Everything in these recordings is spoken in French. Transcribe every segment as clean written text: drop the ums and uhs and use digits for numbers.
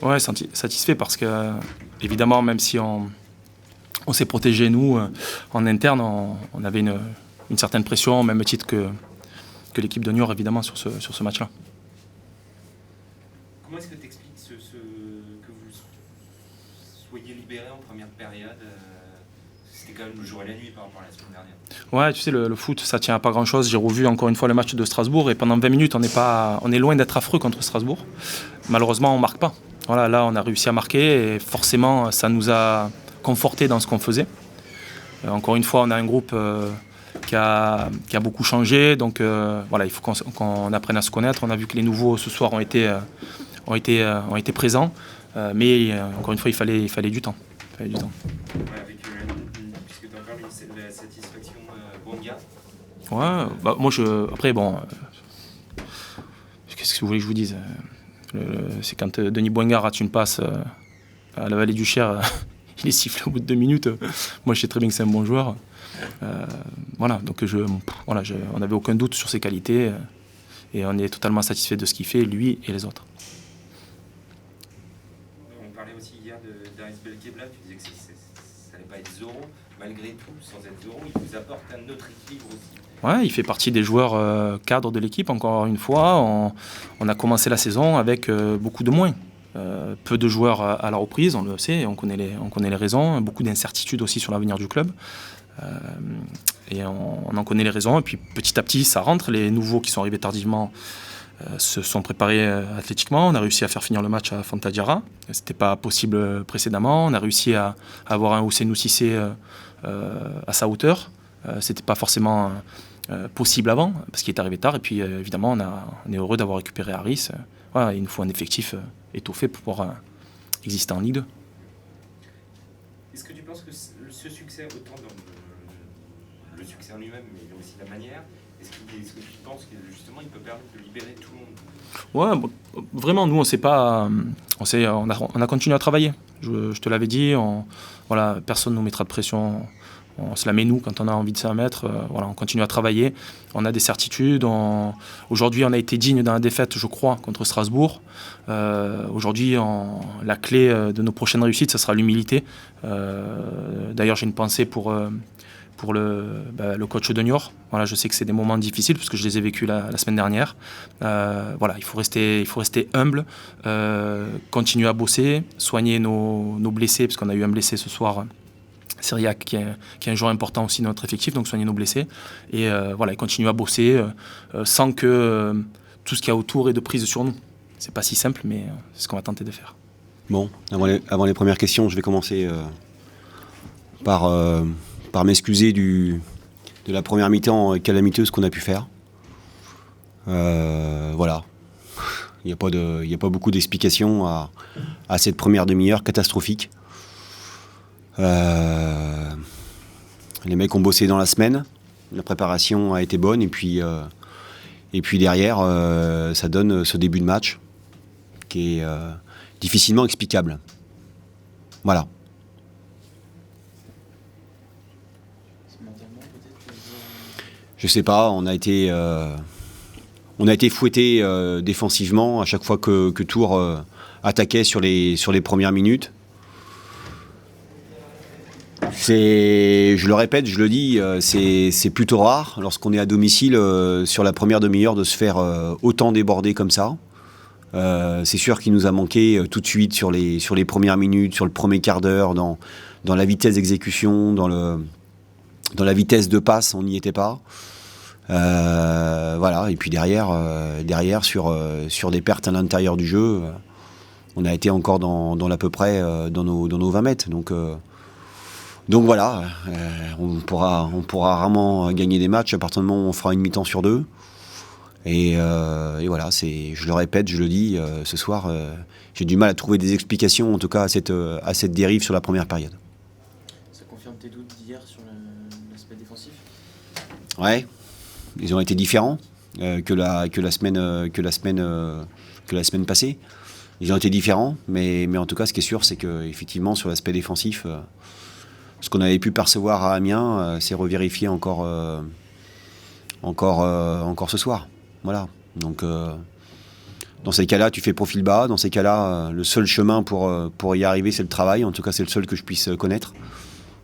Ouais, satisfait parce que, évidemment, même si on s'est protégé, nous, en interne, on avait une certaine pression, au même titre que l'équipe de Niort, évidemment, sur ce match-là. Comment est-ce que tu expliques que vous soyez libéré en première période C'était quand même le jour et la nuit par rapport à la semaine dernière. Ouais, tu sais, le foot, ça tient à pas grand-chose. J'ai revu encore une fois le match de Strasbourg et pendant 20 minutes, on est loin d'être affreux contre Strasbourg. Malheureusement, on ne marque pas. Voilà, là, on a réussi à marquer et forcément, ça nous a conforté dans ce qu'on faisait. Encore une fois, on a un groupe qui a beaucoup changé, donc voilà, il faut qu'on apprenne à se connaître. On a vu que les nouveaux ce soir ont été présents, mais encore une fois, il fallait du temps. Ouais, avec puisque tu as encore la satisfaction Bonga. Ouais, bah, moi après bon, qu'est-ce que vous voulez que je vous dise, c'est quand Denis Boingard rate une passe à la Vallée du Cher, il est sifflé au bout de 2 minutes. Moi, je sais très bien que c'est un bon joueur. Voilà, donc on n'avait aucun doute sur ses qualités et on est totalement satisfait de ce qu'il fait, lui et les autres. On parlait aussi hier d'Aris Belkebla, tu disais que ça n'allait pas être Zoro. Malgré tout, sans être Zoro, il vous apporte un autre équilibre aussi. Ouais, il fait partie des joueurs cadres de l'équipe. Encore une fois, on a commencé la saison avec beaucoup de moins. Peu de joueurs à la reprise, on le sait, on connaît les raisons. Beaucoup d'incertitudes aussi sur l'avenir du club. Et on en connaît les raisons. Et puis petit à petit, ça rentre. Les nouveaux qui sont arrivés tardivement se sont préparés athlétiquement. On a réussi à faire finir le match à Fantadiara. Ce n'était pas possible précédemment. On a réussi à avoir un Ousseynou Cissé à sa hauteur. C'était pas forcément possible avant, parce qu'il est arrivé tard. Et puis évidemment, on est heureux d'avoir récupéré Harris. Voilà, il nous faut un effectif étoffé pour pouvoir exister en Ligue 2. Est-ce que tu penses que ce succès, autant dans le succès en lui-même, mais aussi la manière, est-ce que tu penses que justement il peut permettre de libérer tout le monde ? Ouais, bon, vraiment, nous, on a continué à travailler. Je te l'avais dit, voilà, personne ne nous mettra de pression. On se la met nous quand on a envie de se la mettre. Voilà, on continue à travailler. On a des certitudes. Aujourd'hui, on a été digne dans la défaite, je crois, contre Strasbourg. Aujourd'hui, la clé de nos prochaines réussites, ce sera l'humilité. D'ailleurs, j'ai une pensée pour le coach de Niort. Voilà, je sais que c'est des moments difficiles parce que je les ai vécus la semaine dernière. Voilà, il faut rester humble, continuer à bosser, soigner nos blessés, parce qu'on a eu un blessé ce soir. Syriac qui est un joueur important aussi dans notre effectif, donc soigner nos blessés et voilà, continuer à bosser sans que tout ce qu'il y a autour ait de prise sur nous. C'est pas si simple, mais c'est ce qu'on va tenter de faire. Bon, avant les premières questions, je vais commencer par m'excuser de la première mi-temps calamiteuse qu'on a pu faire. Voilà, il n'y a pas beaucoup d'explications à cette première demi-heure catastrophique. Les mecs ont bossé dans la semaine, la préparation a été bonne et puis derrière ça donne ce début de match qui est difficilement explicable. Voilà. Je sais pas, on a été fouetté défensivement à chaque fois que Tours attaquait sur les premières minutes. Je le répète, je le dis, c'est plutôt rare lorsqu'on est à domicile sur la première demi-heure de se faire autant déborder comme ça. C'est sûr qu'il nous a manqué tout de suite sur les premières minutes, sur le premier quart d'heure, dans la vitesse d'exécution, dans la vitesse de passe, on n'y était pas. Voilà, et puis derrière sur des pertes à l'intérieur du jeu, on a été encore dans l'à peu près dans nos 20 mètres. Donc voilà, on pourra rarement gagner des matchs à partir du moment où on fera une mi-temps sur 2. Et voilà, je le répète, je le dis, ce soir, j'ai du mal à trouver des explications, en tout cas à cette dérive sur la première période. Ça confirme tes doutes d'hier sur l'aspect défensif ? Ouais, ils ont été différents que la semaine passée. Ils ont été différents, mais en tout cas, ce qui est sûr, c'est que effectivement sur l'aspect défensif, ce qu'on avait pu percevoir à Amiens, c'est revérifié encore ce soir. Voilà. Donc Dans ces cas-là, tu fais profil bas. Dans ces cas-là, le seul chemin pour y arriver, c'est le travail. En tout cas, c'est le seul que je puisse connaître.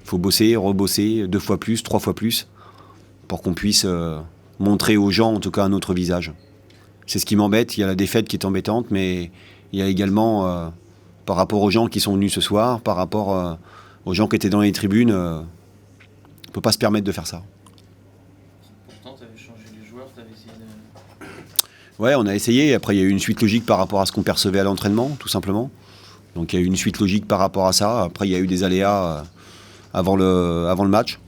Il faut bosser, rebosser 2 fois plus, 3 fois plus, pour qu'on puisse montrer aux gens, en tout cas, un autre visage. C'est ce qui m'embête. Il y a la défaite qui est embêtante, mais il y a également, par rapport aux gens qui sont venus ce soir, par rapport aux gens qui étaient dans les tribunes, on ne peut pas se permettre de faire ça. Pourtant, tu avais changé les joueurs, tu avais essayé de... Ouais, on a essayé. Après, il y a eu une suite logique par rapport à ce qu'on percevait à l'entraînement, tout simplement. Donc, il y a eu une suite logique par rapport à ça. Après, il y a eu des aléas avant le match.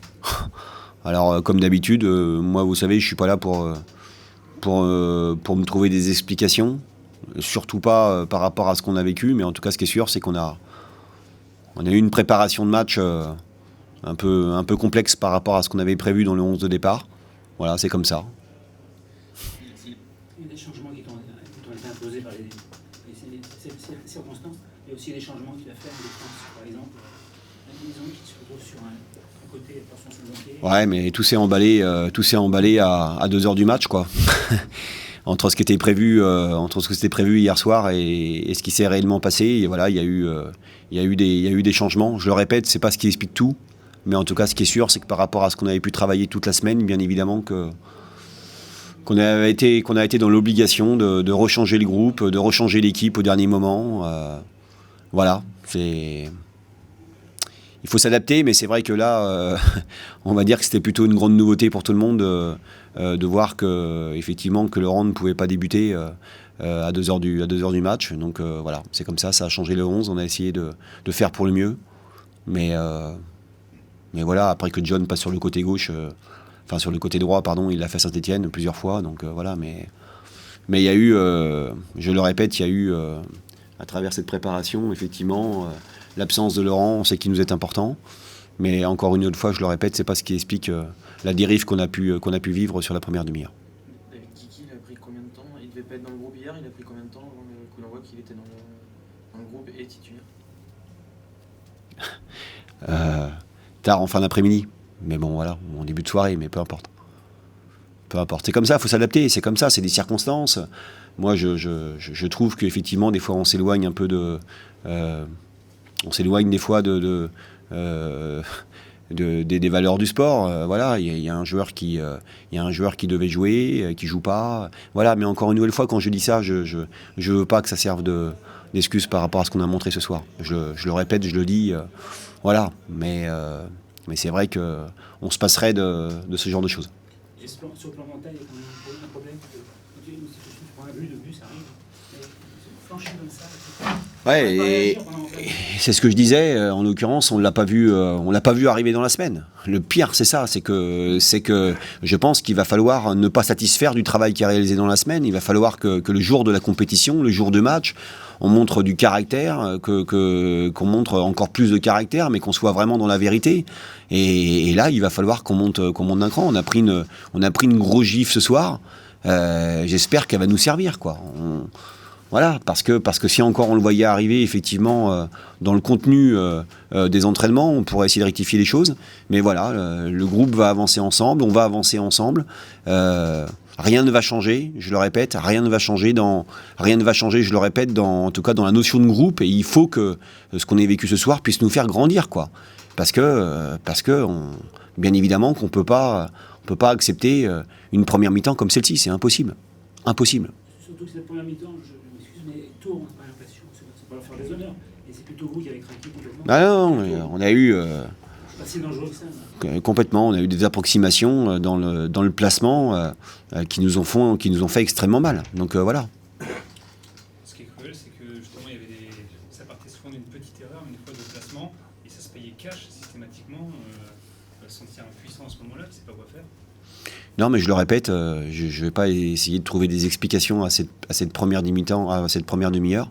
Alors, comme d'habitude, moi, vous savez, je ne suis pas là pour me trouver des explications. Surtout pas par rapport à ce qu'on a vécu. Mais en tout cas, ce qui est sûr, c'est qu'on a eu une préparation de match un peu complexe par rapport à ce qu'on avait prévu dans le 11 de départ. Voilà, c'est comme ça. Il y a des changements qui ont été imposés par les circonstances. Il y a aussi des changements qu'il a fait en défense. Par exemple, la maison qui se retrouve sur un côté par son second pied. Ouais, mais tout s'est emballé à 2h du match, quoi. Entre ce qui était prévu, hier soir et ce qui s'est réellement passé. Et voilà, il y a eu des changements. Je le répète, c'est pas ce qui explique tout. Mais en tout cas, ce qui est sûr, c'est que par rapport à ce qu'on avait pu travailler toute la semaine, bien évidemment qu'on a été dans l'obligation de rechanger le groupe, de rechanger l'équipe au dernier moment. Voilà, il faut s'adapter, mais c'est vrai que là, on va dire que c'était plutôt une grande nouveauté pour tout le monde de voir effectivement que Laurent ne pouvait pas débuter à 2h du match. Donc voilà, c'est comme ça a changé le 11. On a essayé de faire pour le mieux. Mais voilà, après que John passe sur le côté gauche, sur le côté droit, pardon, il l'a fait à Saint-Etienne plusieurs fois. Donc voilà, mais il y a eu, je le répète, il y a eu, à travers cette préparation, effectivement, l'absence de Laurent, on sait qu'il nous est important. Mais encore une autre fois, je le répète, c'est pas ce qui explique la dérive qu'on a pu vivre sur la première demi-heure. David Kiki, il a pris combien de temps? Il devait pas être dans le groupe hier, il a pris combien de temps avant que l'on voit qu'il était dans le groupe et titulaire? Tard en fin d'après-midi. Mais bon, voilà, en début de soirée, mais peu importe. Peu importe. C'est comme ça, il faut s'adapter, c'est comme ça, c'est des circonstances. Moi, je trouve qu'effectivement, des fois, on s'éloigne un peu de... on s'éloigne des fois des valeurs du sport. Voilà, il y a un joueur qui devait jouer, qui joue pas. Voilà, mais encore une nouvelle fois, quand je dis ça, je veux pas que ça serve d'excuse par rapport à ce qu'on a montré ce soir. Je le répète, je le dis. Voilà, mais c'est vrai qu'on se passerait de ce genre de choses. Et sur le plan mental, il y a quand même un problème. Quand une situation, tu prends un but, 2 buts, ça arrive. Mais flancher comme ça. Ouais, et c'est ce que je disais. En l'occurrence, on l'a pas vu arriver dans la semaine. Le pire, c'est ça, c'est que je pense qu'il va falloir ne pas satisfaire du travail qui est réalisé dans la semaine. Il va falloir que le jour de la compétition, le jour de match, on montre du caractère, qu'on montre encore plus de caractère, mais qu'on soit vraiment dans la vérité. Et là, il va falloir qu'on monte d'un cran. On a pris une grosse gifle ce soir. J'espère qu'elle va nous servir, quoi. Voilà, parce que si encore on le voyait arriver effectivement dans le contenu des entraînements, on pourrait essayer de rectifier les choses. Mais voilà, le groupe va avancer ensemble, on va avancer ensemble. Rien ne va changer, je le répète, rien ne va changer, je le répète, en tout cas dans la notion de groupe. Et il faut que ce qu'on ait vécu ce soir puisse nous faire grandir, quoi. Parce que bien évidemment qu'on peut pas accepter une première mi-temps comme celle-ci, c'est impossible. Impossible. Surtout que c'est la première mi-temps, je m'excuse, mais Tours, on n'a pas l'impression, c'est pas leur faire des honneurs, et c'est plutôt vous qui avez craqué complètement. Ah non, on a eu... c'est pas si dangereux que ça. Complètement, on a eu des approximations dans le placement qui nous ont fait extrêmement mal. Donc voilà. Ce qui est cruel, c'est que justement, ça partait souvent d'une petite erreur, une fois de placement, et ça se payait cash systématiquement. Sentir impuissant à ce moment-là, tu ne sais pas quoi faire. Non, mais je le répète, je ne vais pas essayer de trouver des explications à cette première demi-heure,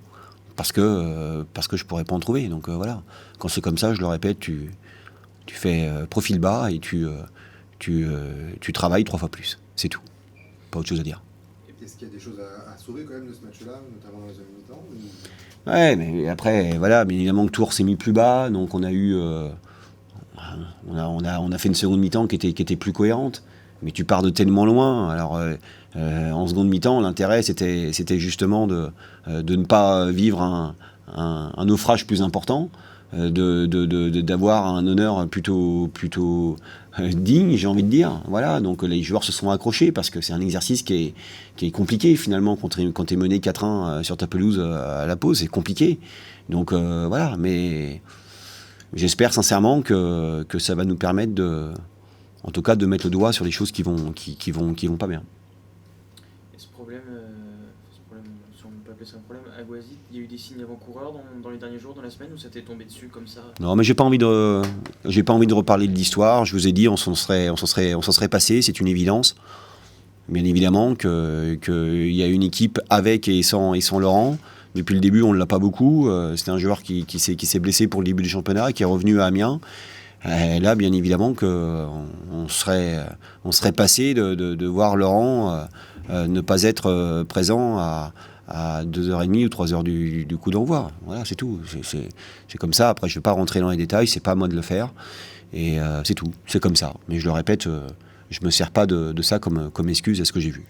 parce que je pourrais pas en trouver. Donc voilà, quand c'est comme ça, je le répète, tu fais profil bas et tu travailles 3 fois plus. C'est tout. Pas autre chose à dire. Et est-ce qu'il y a des choses à sauver quand même de ce match-là, notamment dans les deuxième mi-temps ou... Ouais, mais après, voilà, bien évidemment que Tours s'est mis plus bas, donc on a eu... on a fait une seconde mi-temps qui était plus cohérente. mais tu pars de tellement loin. Alors, en seconde mi-temps, l'intérêt, c'était justement de ne pas vivre un naufrage plus important, d'avoir un honneur plutôt digne, j'ai envie de dire. Voilà, donc les joueurs se sont accrochés parce que c'est un exercice qui est compliqué finalement. Quand tu es mené 4-1 sur ta pelouse à la pause, c'est compliqué. Donc voilà, mais j'espère sincèrement que ça va nous permettre en tout cas de mettre le doigt sur les choses qui vont pas bien. Et ce problème, si on peut appeler ça un problème, à Goisy, il y a eu des signes avant-coureurs dans les derniers jours, dans la semaine, ou ça t'est tombé dessus comme ça? Non, mais j'ai pas envie de reparler de l'histoire. Je vous ai dit, on s'en serait passé, c'est une évidence. Bien évidemment qu'il y a une équipe avec et sans Laurent. Depuis le début, on ne l'a pas beaucoup. C'était un joueur qui s'est blessé pour le début du championnat, qui est revenu à Amiens. Et là, bien évidemment qu'on serait passé de voir Laurent ne pas être présent à 2h30 ou 3h du coup d'envoi. Voilà, c'est tout. C'est comme ça. Après, je ne vais pas rentrer dans les détails, c'est pas à moi de le faire. Et c'est tout. C'est comme ça. Mais je le répète, je ne me sers pas de ça comme excuse à ce que j'ai vu.